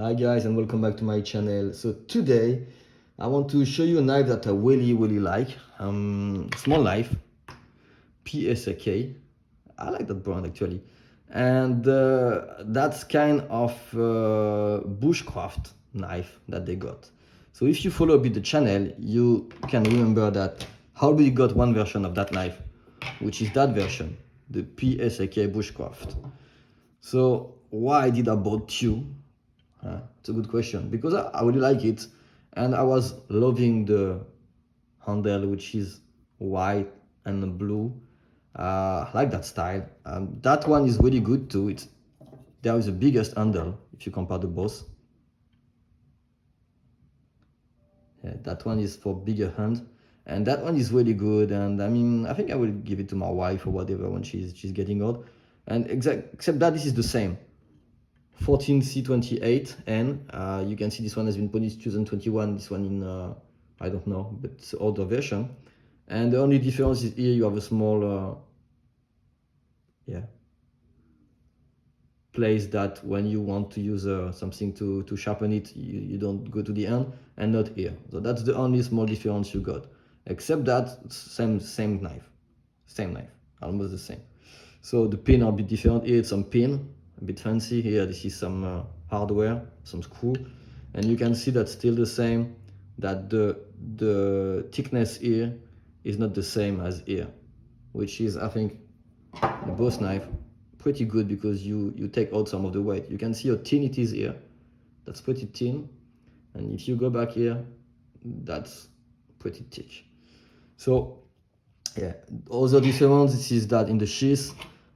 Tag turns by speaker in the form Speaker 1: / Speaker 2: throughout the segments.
Speaker 1: Hi guys, and welcome back to my channel. So today I want to show you a knife that I really like. Small knife, PSRK. I like that brand actually, and that's kind of bushcraft knife that they got. So if you follow a bit the channel, you can remember that how we got one version of that knife, which is that version, the PSRK bushcraft. So why did I bought two? It's a good question because I really like it, and I was loving the handle, which is white and blue. I like that style. That one is really good too. There is the biggest handle if you compare the both. Yeah, that one is for bigger hand, and that one is really good. And I mean, I think I will give it to my wife or whatever when she's getting old. And except that this is the same. 14C28, and you can see this one has been produced 2021, this one in I don't know, but it's an older version. And the only difference is here you have a small place that when you want to use something to sharpen it, you don't go to the end, and not here. So that's the only small difference you got. Except that same knife, almost the same. So the pin are a bit different. Here it's some pin, a bit fancy. Here this is some hardware, some screw, and you can see that's still the same. That the thickness here is not the same as here, which is, I think, the both knife pretty good because you take out some of the weight. You can see how thin it is here. That's pretty thin, and if you go back here, that's pretty thick. So yeah, other difference is that in the sheath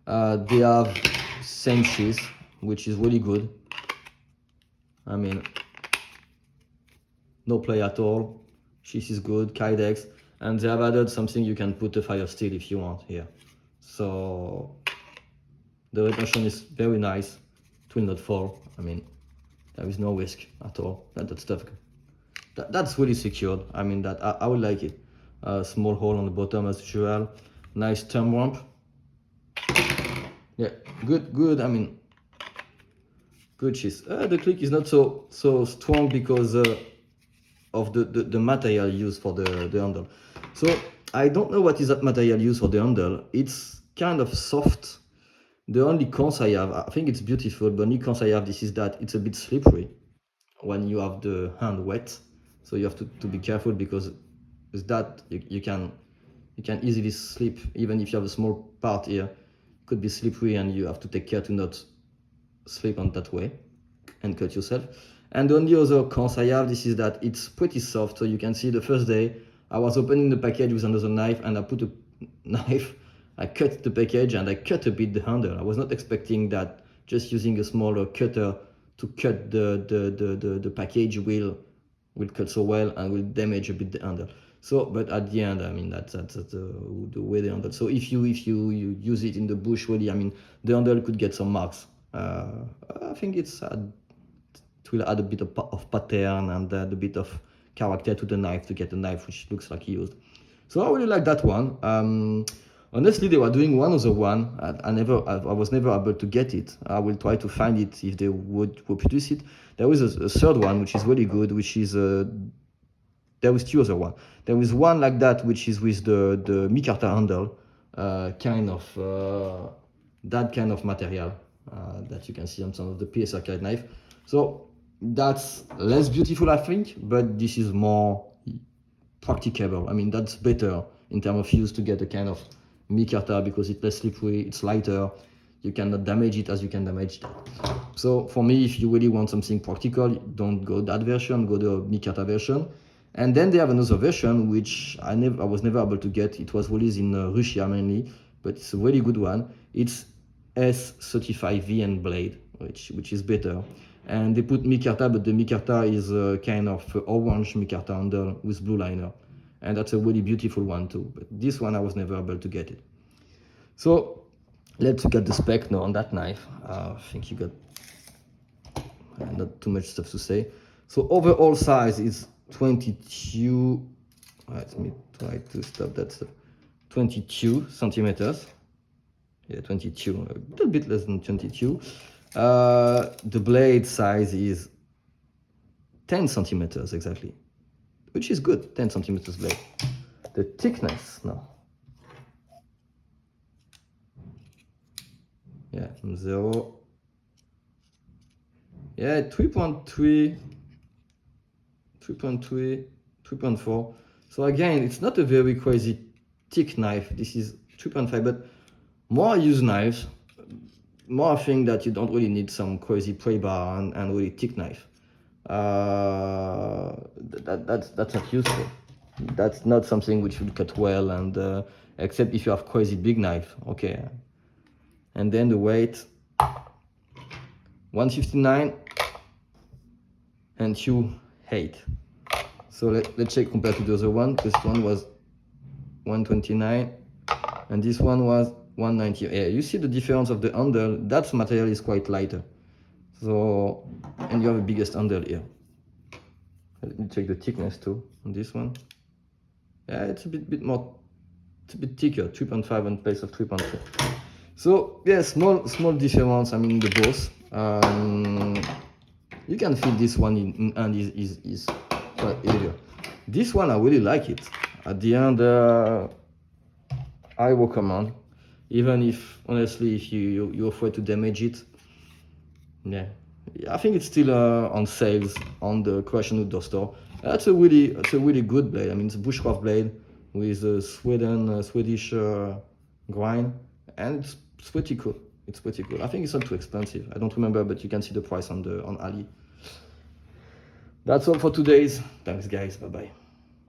Speaker 1: they have same sheath, which is really good. I mean, no play at all. Sheath is good, Kydex, and they have added something you can put a fire steel if you want here. So the retention is very nice. It will not fall. I mean, there is no risk at all. That stuff, that's really secured. I mean, that I would like it. Small hole on the bottom as usual. Nice thumb ramp. Yeah, good. I mean, good sheath. The click is not so strong because of the material used for the handle. So I don't know what is that material used for the handle. It's kind of soft. The only cons I have, I think it's beautiful, but the only cons I have this is that it's a bit slippery when you have the hand wet. So you have to be careful because with that you can easily slip. Even if you have a small part here, it could be slippery, and you have to take care to not slip on that way and cut yourself. And the only other cons I have this is that it's pretty soft. So you can see the first day I was opening the package with another knife, and I put a knife, I cut the package, and I cut a bit the handle. I was not expecting that just using a smaller cutter to cut the package will cut so well and will damage a bit the handle. So, but at the end, I mean, that's the way they handle. So if you use it in the bush, really, I mean, the handle could get some marks. I think it will add a bit of pattern and a bit of character to the knife to get a knife which looks like used. So I really like that one. Honestly, they were doing one other one. I was never able to get it. I will try to find it if they would reproduce it. There was a third one which is really good, which is there was two other one. There was one like that which is with the micarta handle, kind of that kind of material that you can see on some of the PSRK knife. So that's less beautiful, I think, but this is more practicable. I mean, that's better in terms of use to get a kind of micarta because it's less slippery, it's lighter. You cannot damage it as you can damage that. So for me, if you really want something practical, don't go that version, go the micarta version. And then they have another version which I was never able to get. It was released in Russia mainly, but it's a really good one. It's S35VN blade, which is better. And they put micarta, but the micarta is a kind of orange micarta handle with blue liner. And that's a really beautiful one too. But this one I was never able to get it. So let's look at the spec now on that knife. I think you got not too much stuff to say. So overall size is 22. Let me try to stop that stuff. 22 centimeters. Yeah, 22, a little bit less than 22. The blade size is 10 centimeters exactly, which is good. 10 centimeters blade. The thickness now. Yeah, from 0. Yeah, 3.3, 3.3, 3.4. So again, it's not a very crazy thick knife. This is 3.5, but more I use knives, more I think that you don't really need some crazy pray bar and really thick knife. That's not useful. That's not something which will cut well, and except if you have crazy big knife, okay. And then the weight, 159 and 2.8. So let's check compared to the other one. This one was 129 and this one was 190. Yeah, you see the difference of the handle. That material is quite lighter. So, and you have the biggest handle here. Let me check the thickness too on this one. Yeah, it's a bit more, it's a bit thicker, 3.5 in place of 3.3. So yeah, small difference. I mean the both. You can feel this one in hand is quite heavier. This one I really like it. At the end, I recommend, even if honestly, if you're afraid to damage it. Yeah, I think it's still on sales on the Croatian outdoor store. That's a really good blade. I mean, it's a bushcraft blade with a Swedish grind, and it's pretty cool. It's pretty cool. I think it's not too expensive. I don't remember, but you can see the price on Ali. That's all for today's. Thanks, guys. Bye bye.